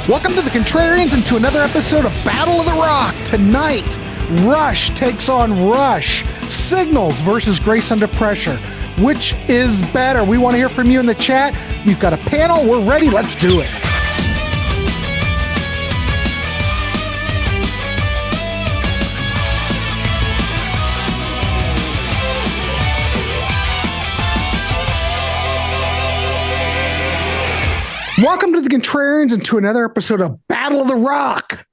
Welcome to the Contrarians and to another episode of Battle of the Rock. Tonight, Rush takes on Rush. Signals versus Grace Under Pressure. Which is better? We want to hear from you in the chat. We've got a panel. We're ready. Let's do it. Welcome to the Contrarians and to another episode of Battle of the Rock.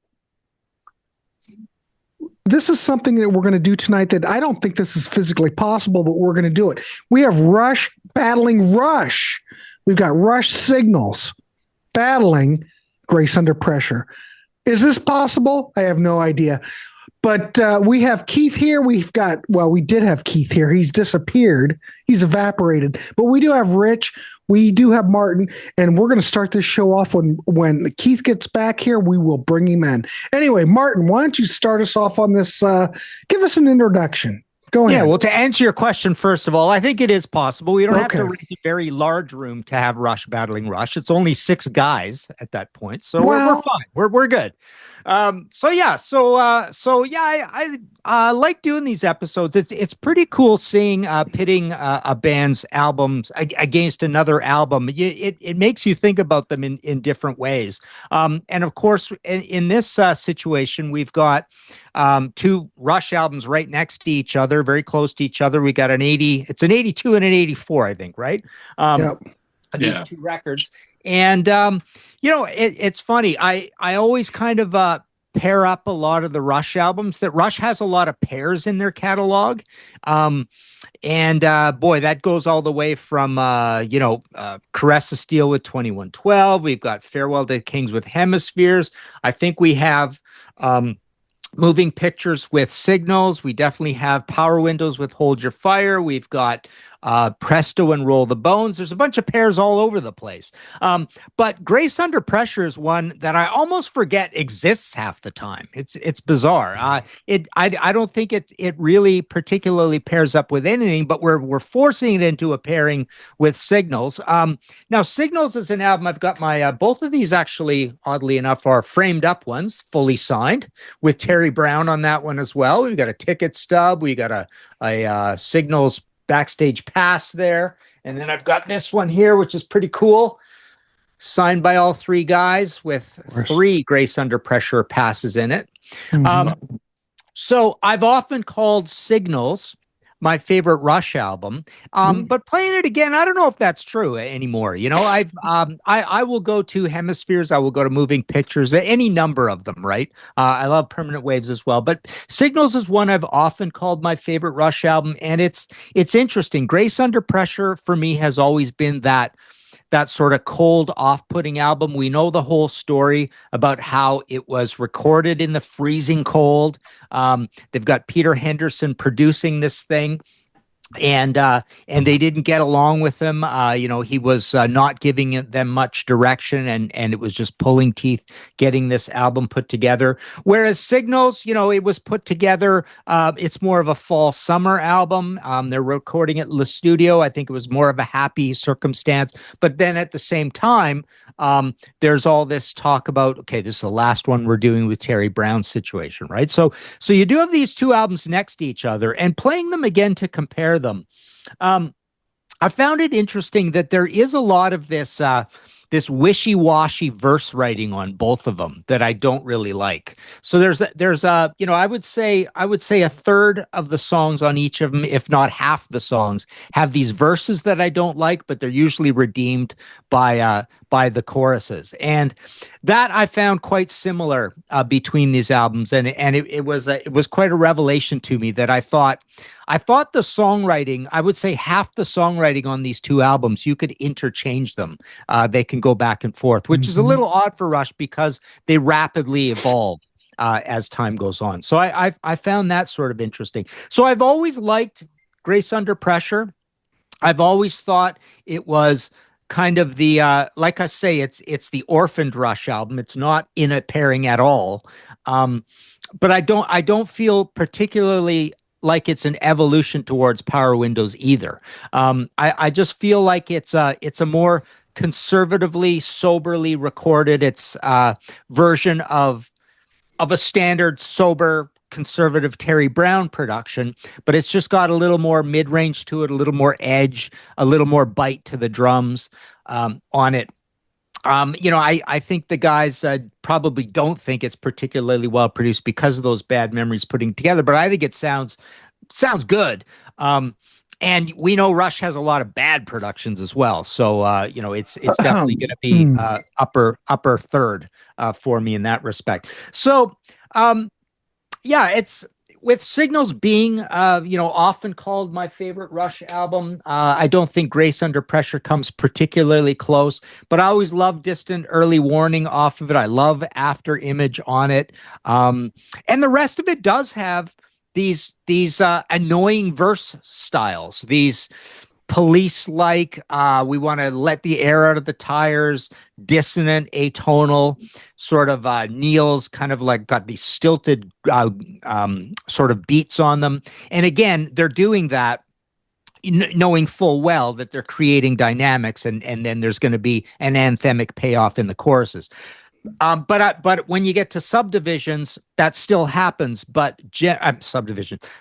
This is something that we're going to do tonight that I don't think this is physically possible, but we're going to do it. We have Rush battling Rush. We've got Rush Signals battling Grace Under Pressure. Is this possible? I have no idea. But we have Keith here. We did have Keith here. He's disappeared. He's evaporated. But we do have Rich. We do have Martin. And we're going to start this show off when Keith gets back here. We will bring him in. Anyway, Martin, why don't you start us off on this? Give us an introduction. Go ahead. Yeah, well, to answer your question, first of all, I think it is possible. We don't have to rent a very large room to have Rush battling Rush. It's only 6 guys at that point. So we're fine. We're good. I like doing these episodes. It's pretty cool seeing pitting a band's albums against another album. It makes you think about them in different ways. And of course, in this situation, we've got 2 Rush albums right next to each other, very close to each other. We got it's an 82 and an 84, I think, right? Yep. These 2 records. And, it's funny. I always kind of pair up a lot of the Rush albums. That Rush has a lot of pairs in their catalog. Boy, that goes all the way from, Caress of Steel with 2112. We've got Farewell to Kings with Hemispheres. I think we have Moving Pictures with Signals. We definitely have Power Windows with Hold Your Fire. We've got Presto and Roll the Bones. There's a bunch of pairs all over the place. But Grace Under Pressure is one that I almost forget exists half the time. It's bizarre. I don't think it really particularly pairs up with anything, but we're forcing it into a pairing with Signals. Now Signals is an album. I've got my both of these actually, oddly enough, are framed up ones, fully signed, with Terry Brown on that one as well. We've got a ticket stub. We got a Signals backstage pass there, and then I've got this one here, which is pretty cool, signed by all 3 guys with 3 Grace Under Pressure passes in it. Mm-hmm. So I've often called Signals my favorite Rush album, but playing it again, I don't know if that's true anymore. I will go to Hemispheres, I will go to Moving Pictures, any number of them, right? I love Permanent Waves as well, but Signals is one I've often called my favorite Rush album, and it's interesting. Grace Under Pressure for me has always been that sort of cold, off-putting album. We know the whole story about how it was recorded in the freezing cold. They've got Peter Henderson producing this thing, and they didn't get along with him. He was not giving them much direction, and it was just pulling teeth getting this album put together. Whereas Signals, it was put together. It's more of a fall summer album. They're recording it in the studio. I think it was more of a happy circumstance. But then at the same time, there's all this talk about, okay, this is the last one we're doing with Terry Brown's situation, right? So you do have these 2 albums next to each other, and playing them again to compare them. I found it interesting that there is a lot of this wishy-washy verse writing on both of them that I don't really like. So there's I would say a third of the songs on each of them, if not half the songs, have these verses that I don't like, but they're usually redeemed by the choruses. And that I found quite similar between these albums, and it was quite a revelation to me that I thought the songwriting, I would say half the songwriting on these 2 albums, you could interchange them. They can go back and forth, which is a little odd for Rush because they rapidly evolve as time goes on. So I found that sort of interesting. So I've always liked Grace Under Pressure. I've always thought it was kind of the like I say, it's the orphaned Rush album. It's not in a pairing at all. But I don't feel particularly like it's an evolution towards Power Windows either. I just feel like it's a more conservatively, soberly recorded. It's version of a standard, sober, conservative Terry Brown production, but it's just got a little more mid-range to it, a little more edge, a little more bite to the drums on it. I think the guys probably don't think it's particularly well produced because of those bad memories putting together, but I think it sounds good. And we know Rush has a lot of bad productions as well. So, it's definitely going to be upper third for me in that respect. So, it's with Signals being, often called my favorite Rush album. I don't think Grace Under Pressure comes particularly close, but I always love Distant Early Warning off of it. I love After Image on it. And the rest of it does have these annoying verse styles, these Police-like, we want to let the air out of the tires, dissonant, atonal, sort of Neil's kind of like got these stilted sort of beats on them. And again, they're doing that knowing full well that they're creating dynamics, and then there's going to be an anthemic payoff in the choruses. But when you get to Subdivisions, that still happens. But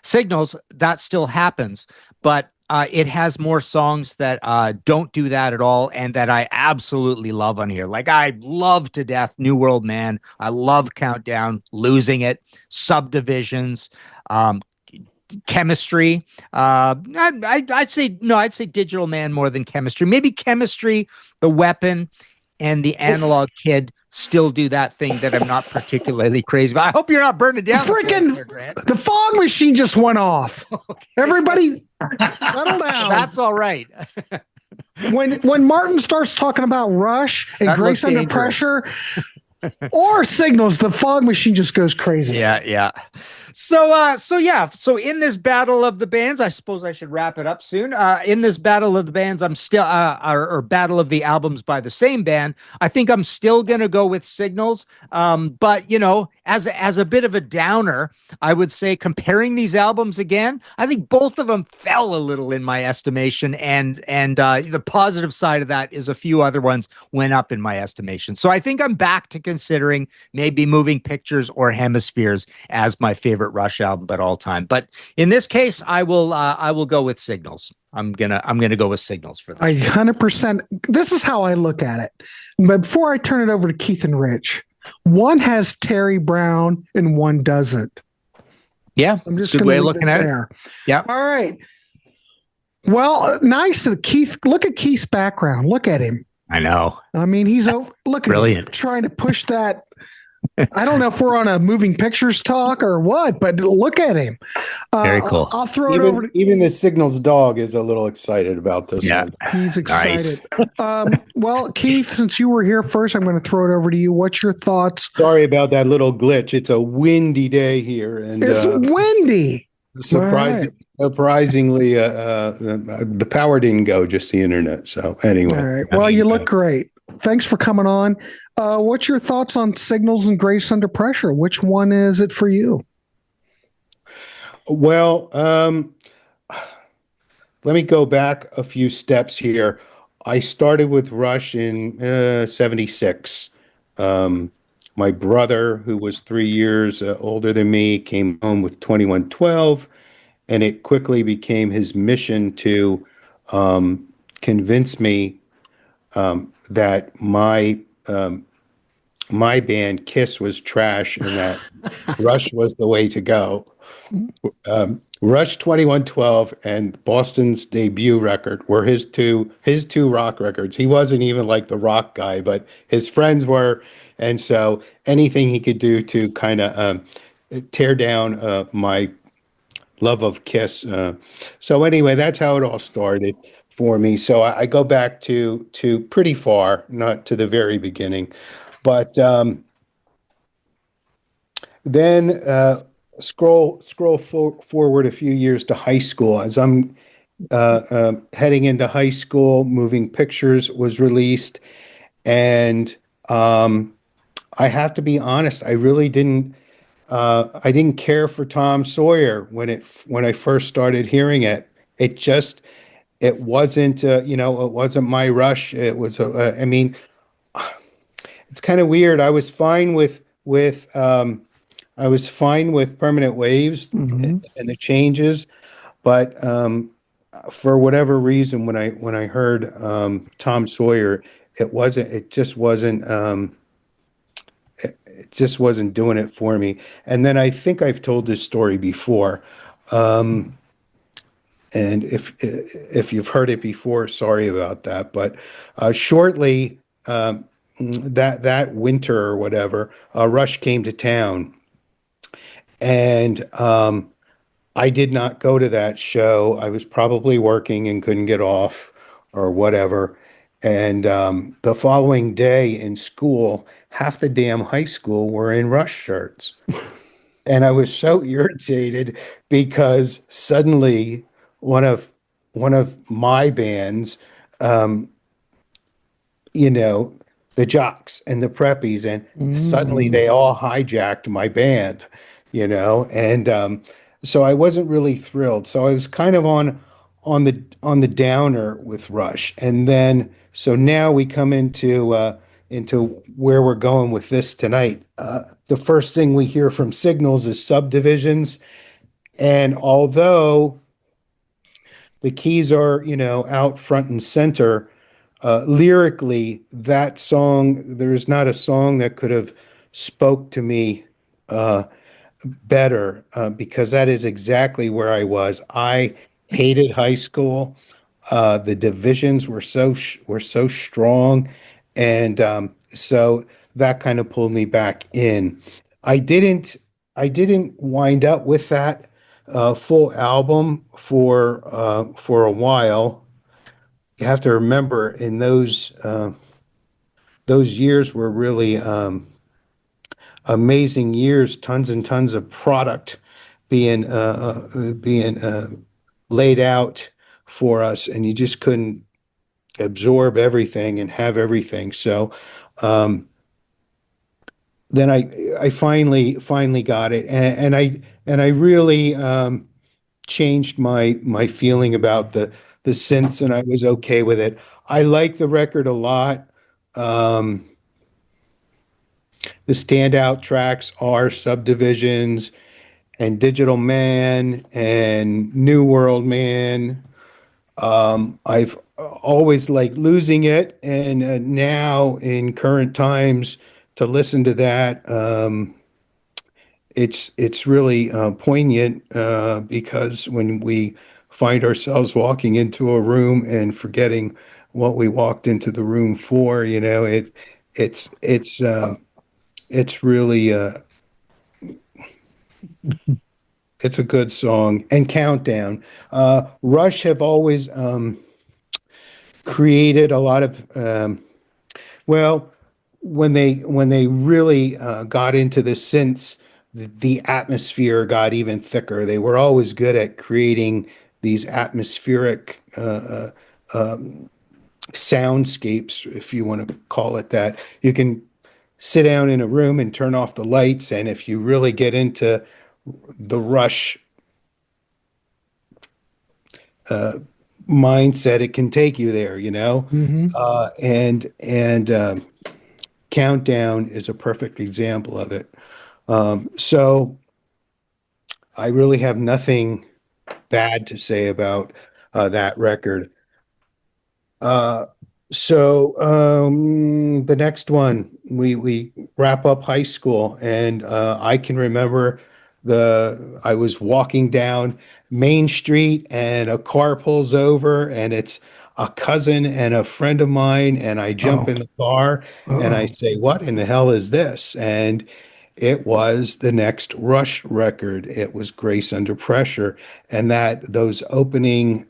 Signals, that still happens. But it has more songs that don't do that at all, and that I absolutely love on here. Like, I love to death New World Man. I love Countdown, Losing It, Subdivisions, Chemistry. I'd say Digital Man more than Chemistry. Maybe Chemistry, The Weapon, and The Analog Kid still do that thing that I'm not particularly crazy about. I hope you're not burning down. The fog machine just went off. Okay. Everybody settle down. That's all right. When Martin starts talking about Rush and Grace Under Pressure or Signals, the fog machine just goes crazy. Yeah. So in this battle of the bands, I suppose I should wrap it up soon. In this battle of the bands, I'm still, or battle of the albums by the same band, I think I'm still going to go with Signals. But as a bit of a downer, I would say comparing these albums again, I think both of them fell a little in my estimation, and the positive side of that is a few other ones went up in my estimation. So I think I'm back to considering maybe Moving Pictures or Hemispheres as my favorite Rush album at all time. But in this case, I will go with Signals. I'm gonna go with Signals for that. 100%. This is how I look at it. But before I turn it over to Keith and Rich, one has Terry Brown and one doesn't. Yeah, I'm just good going way to of looking at it. Yeah. All right. Well, nice. Keith, look at Keith's background. Look at him. I know. I mean, he's over. Look at him trying to push that. I don't know if we're on a Moving Pictures talk or what, but look at him. Very cool. I'll throw it over to even the Signals dog is a little excited about this. Yeah, one. He's excited. Nice. Well, Keith, since you were here first, I'm going to throw it over to you. What's your thoughts? Sorry about that little glitch. It's a windy day here, and it's windy. Surprisingly, the power didn't go, just the internet. So anyway, all right. Well, you look great. Thanks for coming on. What's your thoughts on Signals and Grace Under Pressure? Which one is it for you? Well, let me go back a few steps here. I started with Rush in 76. My brother, who was 3 years older than me, came home with 2112, and it quickly became his mission to convince me that my band Kiss was trash and that Rush was the way to go. Rush 2112 and Boston's debut record were his two rock records. He wasn't even like the rock guy, but his friends were, and so anything he could do to kind of tear down my love of Kiss. So anyway, that's how it all started for me. So I go back to pretty far, not to the very beginning, but then scroll forward a few years to high school. As I'm heading into high school, Moving Pictures was released, and I have to be honest, I really didn't. I didn't care for Tom Sawyer when I first started hearing it. It just it wasn't, it wasn't my Rush. It was, I mean, it's kind of weird. I was fine with Permanent Waves Hmm. and the changes, but for whatever reason, when I heard Tom Sawyer, it just wasn't doing it for me. And then I think I've told this story before. And if you've heard it before, sorry about that. But shortly that winter or whatever, Rush came to town, and I did not go to that show. I was probably working and couldn't get off or whatever. And the following day in school, half the damn high school were in Rush shirts. And I was so irritated because suddenly one of one of my bands, um, you know, the Jocks and the Preppies, and suddenly Mm. they all hijacked my band, and so I wasn't really thrilled. So I was kind of on the downer with Rush, and then so now we come into where we're going with this tonight. The first thing we hear from Signals is Subdivisions, and although the keys are, out front and center, lyrically, that song, there is not a song that could have spoke to me uh, better, because that is exactly where I was. I hated high school. The divisions were so strong, and so that kind of pulled me back in. I didn't I didn't wind up with that full album for a while. You have to remember, in those years were really amazing years. Tons and tons of product being laid out for us, and you just couldn't absorb everything and have everything. So um, then I finally got it, and I really changed my feeling about the synths, and I was okay with it. I like the record a lot. Um, the standout tracks are Subdivisions and Digital Man and New World Man. I've always liked Losing It, and now in current times to listen to that, it's really poignant, because when we find ourselves walking into a room and forgetting what we walked into the room for, it's it's uh, it's really it's a good song. And Countdown. Rush have always created a lot of well, when they really got into the synths, the atmosphere got even thicker. They were always good at creating these atmospheric soundscapes, if you want to call it that. You can sit down in a room and turn off the lights, and if you really get into the Rush mindset, it can take you there, Hmm. and Countdown is a perfect example of it. So I really have nothing bad to say about that record. Uh, so the next one, we wrap up high school, and I can remember I was walking down Main Street, and a car pulls over, and it's a cousin and a friend of mine, and I jump Oh, in the car and I uh-oh. say, "What in the hell is this?" And it was the next Rush record. It was Grace Under Pressure, and those opening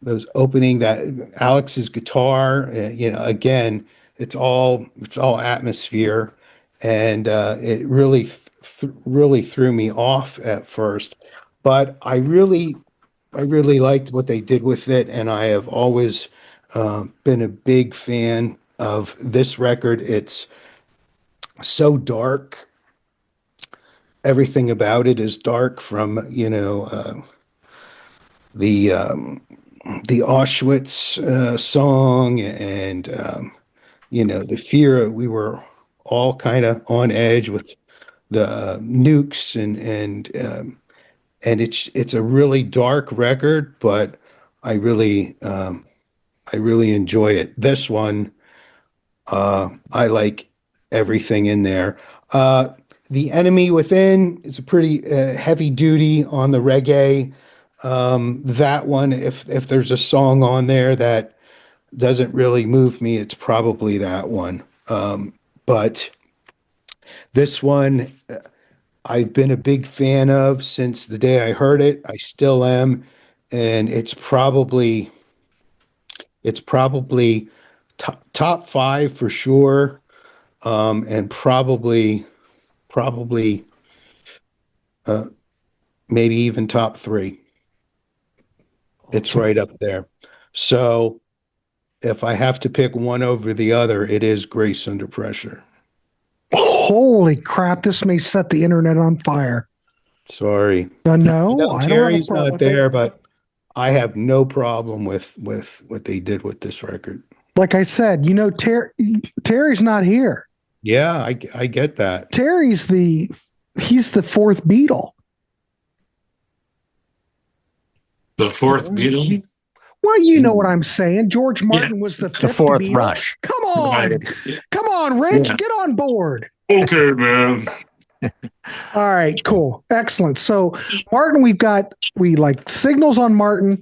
that Alex's guitar, again, it's all atmosphere, and it really threw me off at first, but I really liked what they did with it, and I have always been a big fan of this record. It's so dark. Everything about it is dark, from the the Auschwitz song, and the fear. We were all kind of on edge with the nukes, and it's a really dark record, but I really I really enjoy it. This one, I like everything in there. The Enemy Within is a pretty heavy duty on the reggae. That one, if there's a song on there that doesn't really move me, it's probably that one. But this one, I've been a big fan of since the day I heard it. I still am, and it's probably top five for sure, and probably uh, maybe even top three. It's right up there. So if I have to pick one over the other, it is Grace Under Pressure. Holy crap! This may set the internet on fire. Sorry. No, No, I don't have a Terry's problem not with it. there, but I have no problem with what they did with this record. Like I said, Terry's not here. Yeah, I get that. Terry's he's the fourth Beatle. The fourth Beatle? Well, you know what I'm saying. George Martin was the fifth fourth Beatle. Rush. Come on, Right. come on, Rich, Yeah. get on board. Okay, man. All right, cool, excellent. So Martin, we like signals on Martin.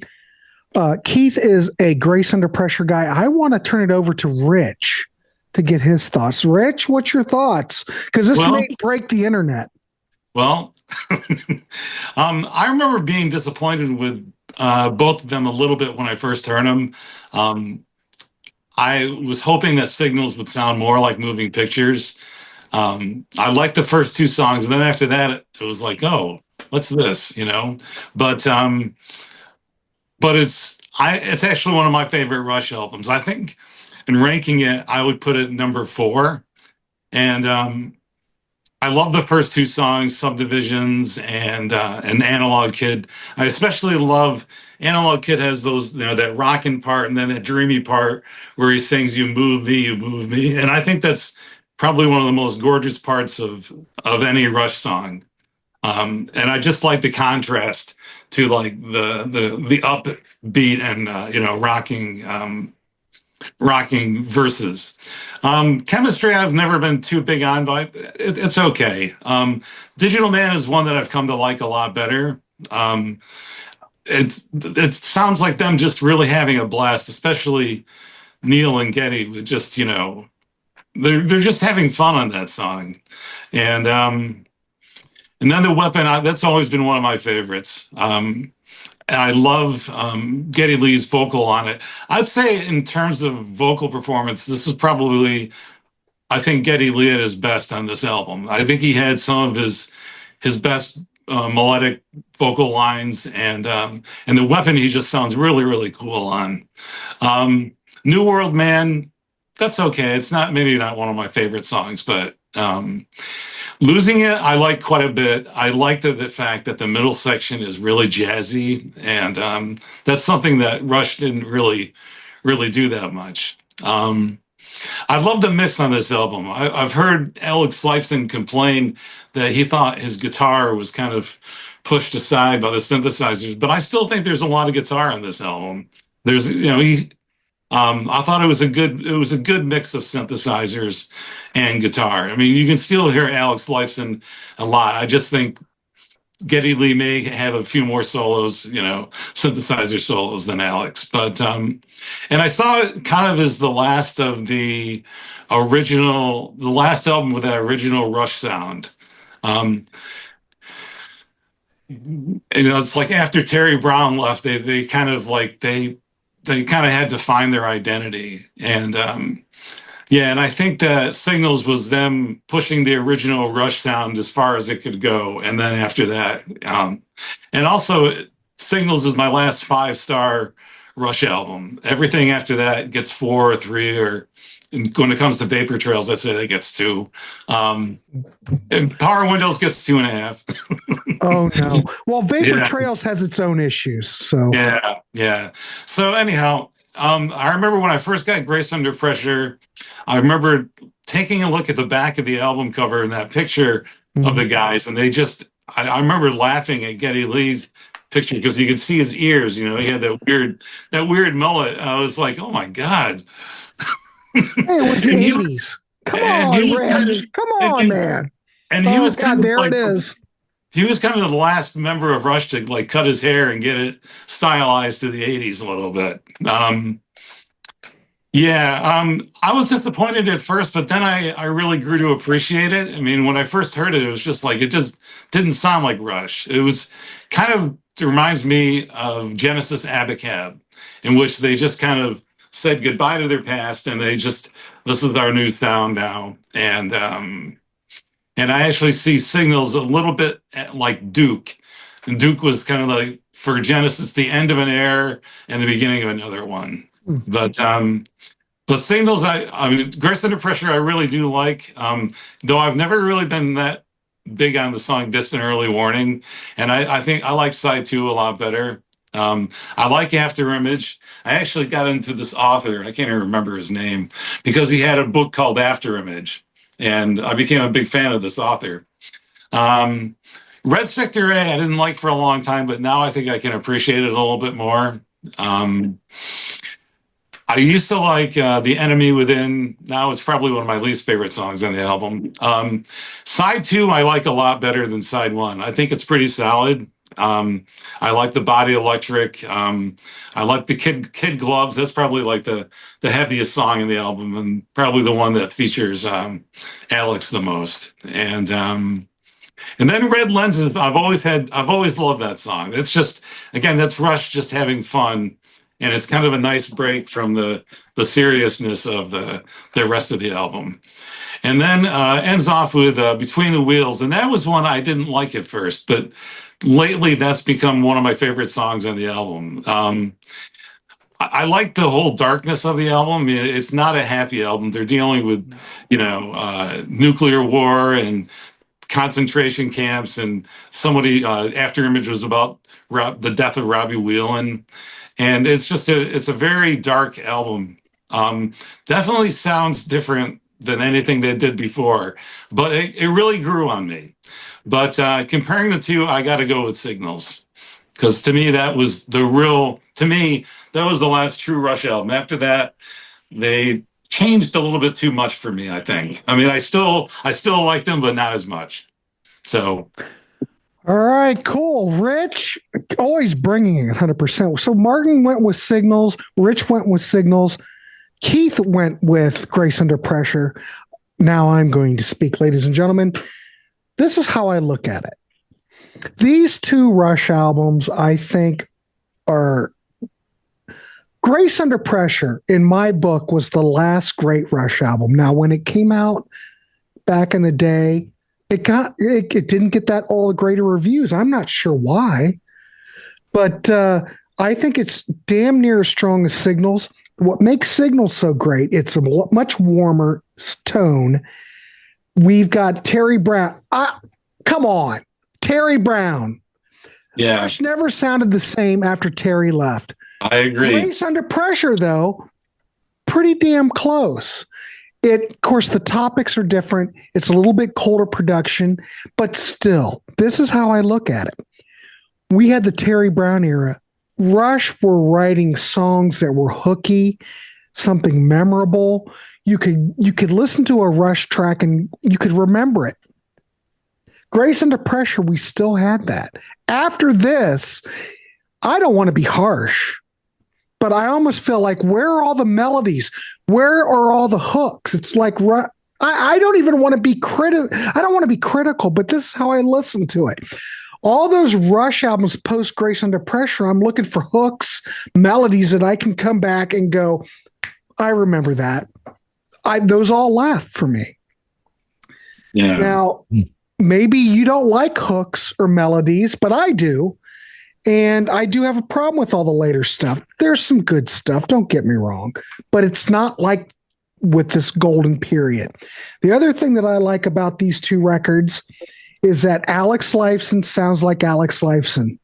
Keith is a Grace Under Pressure guy. I want to turn it over to Rich to get his thoughts. Rich, what's your thoughts? Because this may break the internet. Well, I remember being disappointed with both of them a little bit when I first heard them. I was hoping that Signals would sound more like Moving Pictures. I liked the first two songs, and then after that, it was like, oh, what's this? But it's actually one of my favorite Rush albums. I think in ranking it, I would put it number 4, and I love the first two songs, Subdivisions and Analog Kid. I especially love Analog Kid has those, that rocking part and then that dreamy part where he sings, you move me. And I think that's probably one of the most gorgeous parts of any Rush song. And I just like the contrast to like the upbeat and, rocking verses. Chemistry I've never been too big on, but it's okay. Digital Man is one that I've come to like a lot better. It sounds like them just really having a blast, especially Neil and Geddy with just, they're just having fun on that song. And then The Weapon, that's always been one of my favorites. I love Geddy Lee's vocal on it. I'd say in terms of vocal performance, this is probably, I think Geddy Lee at his best on this album. I think he had some of his best melodic vocal lines, and The Weapon he just sounds really, really cool on. New World Man, that's okay. It's maybe not one of my favorite songs, but Losing It, I like quite a bit. I like the fact that the middle section is really jazzy, and that's something that Rush didn't really do that much. I love the mix on this album. I've heard Alex Lifeson complain that he thought his guitar was kind of pushed aside by the synthesizers, but I still think there's a lot of guitar on this album. There's, I thought it was a good mix of synthesizers and guitar. I mean, you can still hear Alex Lifeson a lot. I just think Geddy Lee may have a few more solos, synthesizer solos than Alex. But and I saw it kind of as the last of the last album with that original Rush sound. It's like after Terry Brown left, they kind of had to find their identity. And and I think that Signals was them pushing the original Rush sound as far as it could go. And then after that, and also Signals is my last 5-star Rush album. Everything after that gets 4 or 3 or when it comes to Vapor Trails, I'd say that gets 2. And Power Windows gets 2.5. Oh no. Well, Vapor Yeah. Trails has its own issues. So Yeah. So anyhow, I remember when I first got Grace Under Pressure, I remember taking a look at the back of the album cover and that picture of the guys, and I remember laughing at Geddy Lee's picture because you could see his ears. You know, he had that weird mullet. I was like, oh my God. hey, it was the And he 80s. Come and on, he was kind Rich. of- Come on, man. And he Oh was God, kind of there like, it is. he was kind of the last member of Rush to like cut his hair and get it stylized to the 80s a little bit. I was disappointed at first, but then I really grew to appreciate it. I mean, when I first heard it, it was just like, it just didn't sound like Rush. It was kind of, it reminds me of Genesis Abacab, in which they just kind of said goodbye to their past and this is our new sound now. And I actually see Signals a little bit like Duke. And Duke was kind of like, for Genesis, the end of an era and the beginning of another one. But Signals, I mean, Grace Under Pressure, I really do like. Though I've never really been that big on the song Distant Early Warning. And I think I like side 2 a lot better. I like After Image. I actually got into this author, I can't even remember his name, because he had a book called After Image. And I became a big fan of this author. Red Sector A, I didn't like for a long time, but now I think I can appreciate it a little bit more. I used to like The Enemy Within. Now it's probably one of my least favorite songs on the album. Side 2, I like a lot better than Side 1. I think it's pretty solid. I like the Body Electric. I like the Kid Gloves. That's probably like the heaviest song in the album, and probably the one that features Alex the most. And then Red Lenses. I've always loved that song. It's just, again, that's Rush just having fun, and it's kind of a nice break from the seriousness of the rest of the album. And then ends off with Between the Wheels, and that was one I didn't like at first, but lately that's become one of my favorite songs on the album. I like the whole darkness of the album. It's not a happy album. They're dealing with, nuclear war and concentration camps, and After Image was about the death of Robbie Whelan. And it's just it's a very dark album. Definitely sounds different than anything they did before, but it really grew on me. But comparing the two, I got to go with Signals, because to me that was the last true Rush album. After that, they changed a little bit too much for me, I think. I mean, I still like them, but not as much. So. All right, cool. Rich, always bringing it 100%. So Martin went with Signals. Rich went with Signals. Keith went with Grace Under Pressure. Now I'm going to speak, ladies and gentlemen. This is how I look at it. These 2 Rush albums, I think, are Grace Under Pressure, in my book, was the last great Rush album. Now, when it came out back in the day, it didn't get all the greater reviews. I'm not sure why, but I think it's damn near as strong as Signals. What makes Signals so great, it's a much warmer tone. We've got Terry Brown. Come on, Terry Brown. Yeah. Rush never sounded the same after Terry left. I agree. Grace Under Pressure, though, pretty damn close. Of course, the topics are different. It's a little bit colder production, but still, this is how I look at it. We had the Terry Brown era. Rush were writing songs that were hooky, something memorable. You could listen to a Rush track and you could remember it. Grace Under Pressure, we still had that. After this, I don't want to be harsh, but I almost feel like, where are all the melodies? Where are all the hooks? It's like, I don't even want to be I don't want to be critical, but this is how I listen to it. All those Rush albums post Grace Under Pressure, I'm looking for hooks, melodies that I can come back and go, I remember that. Those all left for me. Yeah. Now, maybe you don't like hooks or melodies, but I do. And I do have a problem with all the later stuff. There's some good stuff, don't get me wrong, but it's not like with this golden period. The other thing that I like about these two records is that Alex Lifeson sounds like Alex Lifeson.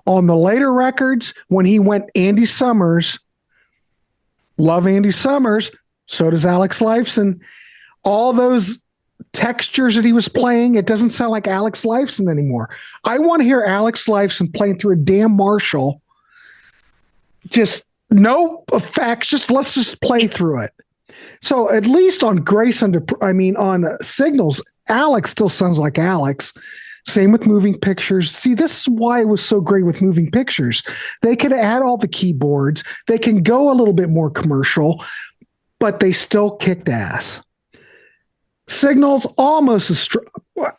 On the later records, when he went Andy Summers, love Andy Summers, so does Alex Lifeson. All those textures that he was playing, it doesn't sound like Alex Lifeson anymore. I want to hear Alex Lifeson playing through a damn Marshall. Just no effects, let's just play through it. So at least on on Signals, Alex still sounds like Alex. Same with Moving Pictures. See, this is why it was so great with Moving Pictures. They could add all the keyboards. They can go a little bit more commercial, but they still kicked ass. Signals almost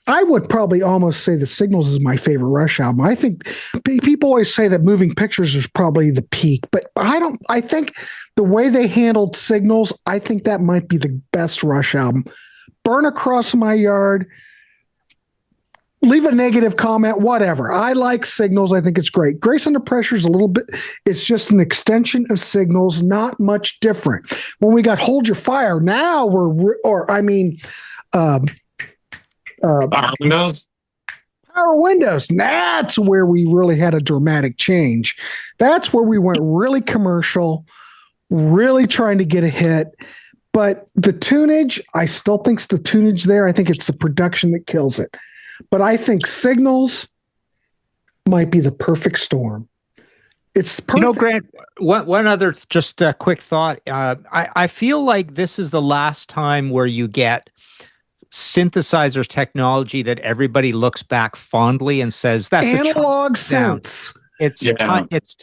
I would probably almost say that Signals is my favorite Rush album. I think people always say that Moving Pictures is probably the peak, but I think the way they handled Signals, I think that might be the best Rush album. Burn Across My Yard, leave a negative comment, whatever. I like Signals. I think it's great. Grace Under Pressure is it's just an extension of Signals, not much different. When we got Hold Your Fire, now Power Windows. Power Windows, that's where we really had a dramatic change. That's where we went really commercial, really trying to get a hit. But the tunage, I still think it's the tunage there. I think it's the production that kills it. But I think Signals might be the perfect storm. It's perfect. Grant, one other just a quick thought. I feel like this is the last time where you get synthesizers technology that everybody looks back fondly and says that's analog synths. It's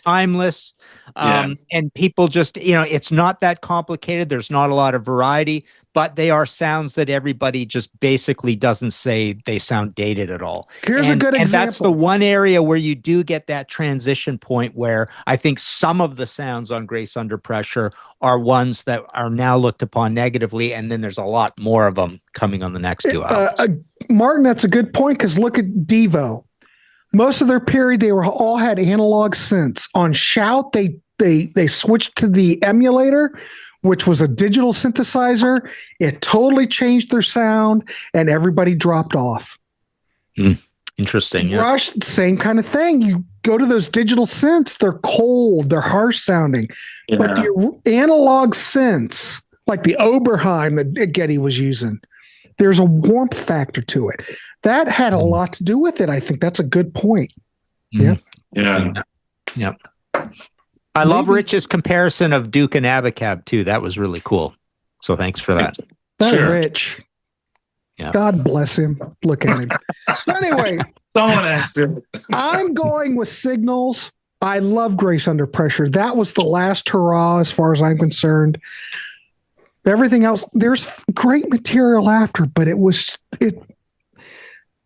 timeless. And people just, it's not that complicated. There's not a lot of variety, but they are sounds that everybody just basically doesn't say they sound dated at all. Here's a good example. And that's the one area where you do get that transition point where I think some of the sounds on Grace Under Pressure are ones that are now looked upon negatively. And then there's a lot more of them coming on the next two albums. Martin, that's a good point. Cause look at Devo. Most of their period, they all had analog synths. On Shout, they switched to the emulator, which was a digital synthesizer. It totally changed their sound, and everybody dropped off. Interesting. Yeah. Rush, same kind of thing. You go to those digital synths, they're cold, they're harsh sounding. Yeah. But the analog synths, like the Oberheim that Geddy was using, there's a warmth factor to it. That had a lot to do with it. I think that's a good point. Yeah. Yeah. I love Rich's comparison of Duke and Abacab too. That was really cool. So thanks for that. That's Rich. Yeah. God bless him. Look at him. So anyway, someone asked him. I'm going with Signals. I love Grace Under Pressure. That was the last hurrah as far as I'm concerned. Everything else, there's great material after, but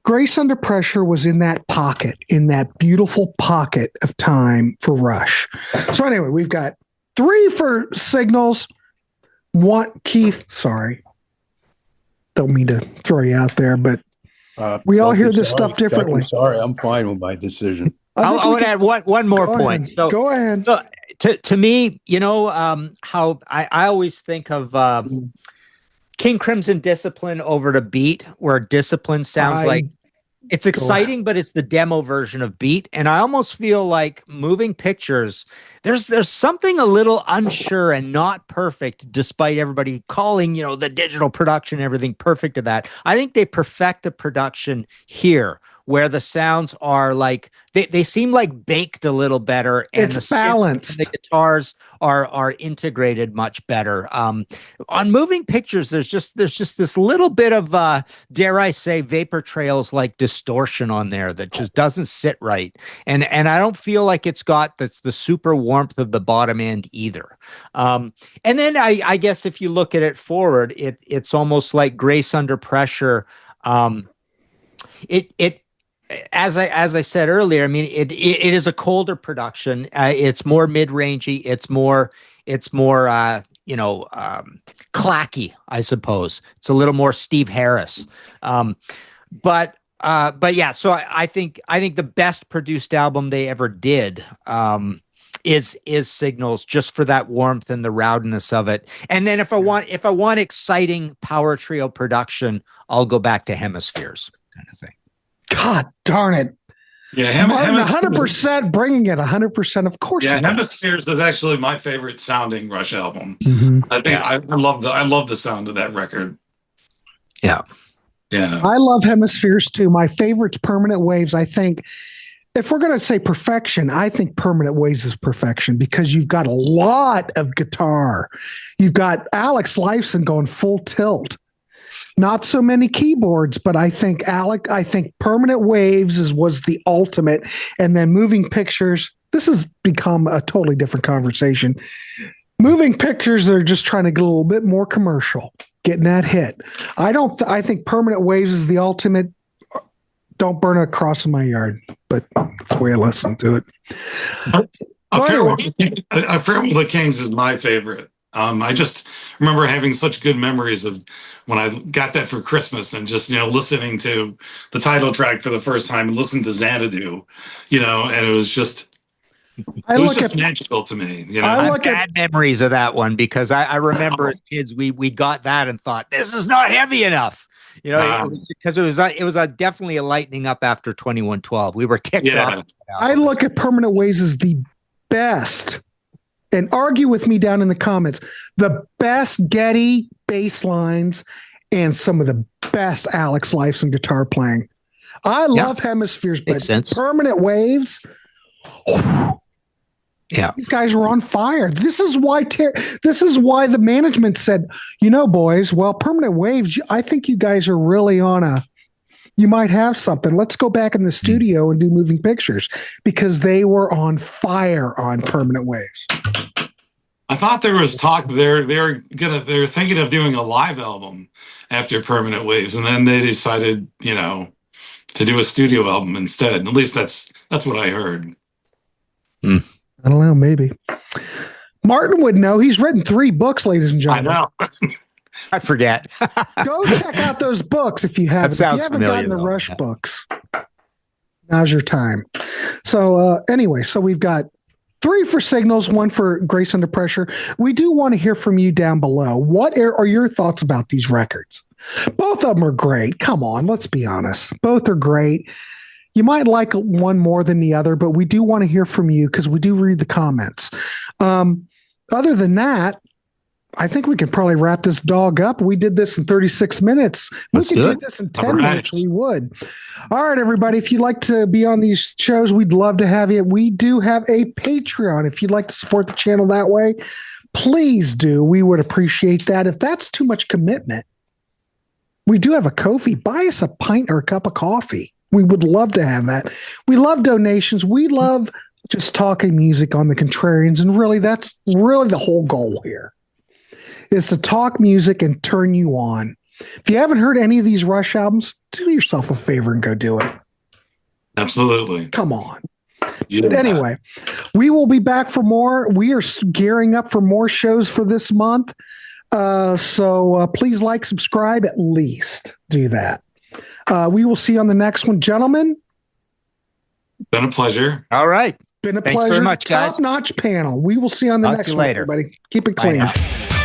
Grace Under Pressure was in that pocket, in that beautiful pocket of time for Rush. So anyway, we've got 3 for Signals. 1, Keith, sorry. Don't mean to throw you out there, but we all hear this stuff differently. Sorry, I'm fine with my decision. I want to add one more point. So go ahead. So, to me, how I always think of King Crimson Discipline over to Beat, where Discipline sounds like it's exciting, but it's the demo version of Beat. And I almost feel like Moving Pictures, there's something a little unsure and not perfect, despite everybody calling, the digital production, everything perfect to that. I think they perfect the production here, where the sounds are like they seem like baked a little better, and it's balanced. The guitars are integrated much better. On Moving Pictures, there's just this little bit of dare I say vapor trails like distortion on there that just doesn't sit right, and I don't feel like it's got the super warmth of the bottom end either. And then I guess if you look at it forward, it's almost like Grace Under Pressure. As I said earlier, I mean, it is a colder production. It's more mid-rangey. It's more clacky, I suppose. It's a little more Steve Harris. But yeah. So I think the best produced album they ever did is Signals, just for that warmth and the rowdiness of it. And then if I want exciting power trio production, I'll go back to Hemispheres kind of thing. God darn it. Yeah, Martin, 100% bringing it 100%. Of course. Yeah, Hemispheres is actually my favorite sounding Rush album. Mm-hmm. I think I love the sound of that record. Yeah. Yeah. I love Hemispheres too. My favorite's Permanent Waves. I think if we're going to say perfection, I think Permanent Waves is perfection because you've got a lot of guitar. You've got Alex Lifeson going full tilt. Not so many keyboards, but I think Permanent Waves was the ultimate. And then Moving Pictures, this has become a totally different conversation. Moving Pictures, they're just trying to get a little bit more commercial, getting that hit. I think Permanent Waves is the ultimate. Don't burn a cross in my yard, but that's the way I listen to it. Farewell to the Kings is my favorite. I just remember having such good memories of when I got that for Christmas and just, listening to the title track for the first time and listening to Xanadu, and it was just magical to me. I look at memories of that one because I remember as kids, we got that and thought, this is not heavy enough. Because it was definitely a lightening up after 2112. We were ticked off. I look at Permanent Waves as the best. And argue with me down in the comments. The best Getty bass lines and some of the best Alex Lifeson guitar playing. I love Hemispheres, but Permanent Waves. Yeah, these guys were on fire. This is why the management said, boys, well, Permanent Waves, I think you guys are really you might have something. Let's go back in the studio and do Moving Pictures because they were on fire on Permanent Waves. I thought there was talk they're thinking of doing a live album after Permanent Waves, and then they decided, to do a studio album instead. At least that's what I heard. I don't know, maybe. Martin would know. He's written 3 books, ladies and gentlemen. I know. I forget. Go check out those books if you haven't. If you haven't gotten the Rush books, now's your time. So anyway, we've got 3 for Signals, 1 for Grace Under Pressure. We do want to hear from you down below. What are your thoughts about these records? Both of them are great. Come on, let's be honest. Both are great. You might like one more than the other, but we do want to hear from you because we do read the comments. Other than that, I think we can probably wrap this dog up. We did this in 36 minutes. We could do this in 10 minutes. We would. All right, everybody. If you'd like to be on these shows, we'd love to have you. We do have a Patreon. If you'd like to support the channel that way, please do. We would appreciate that. If that's too much commitment, we do have a Ko-fi. Buy us a pint or a cup of coffee. We would love to have that. We love donations. We love just talking music on the Contrarians. And really, that's really the whole goal here. Is to talk music and turn you on. If you haven't heard any of these Rush albums, do yourself a favor and go do it. Absolutely. Come on. But anyway, we will be back for more. We are gearing up for more shows for this month. So please subscribe, at least do that. We will see you on the next one. Gentlemen. Been a pleasure. All right. Been a Thanks pleasure. Very much, guys. Top-notch panel. We will see you on the next one, later. everybody. Keep it clean. Bye now.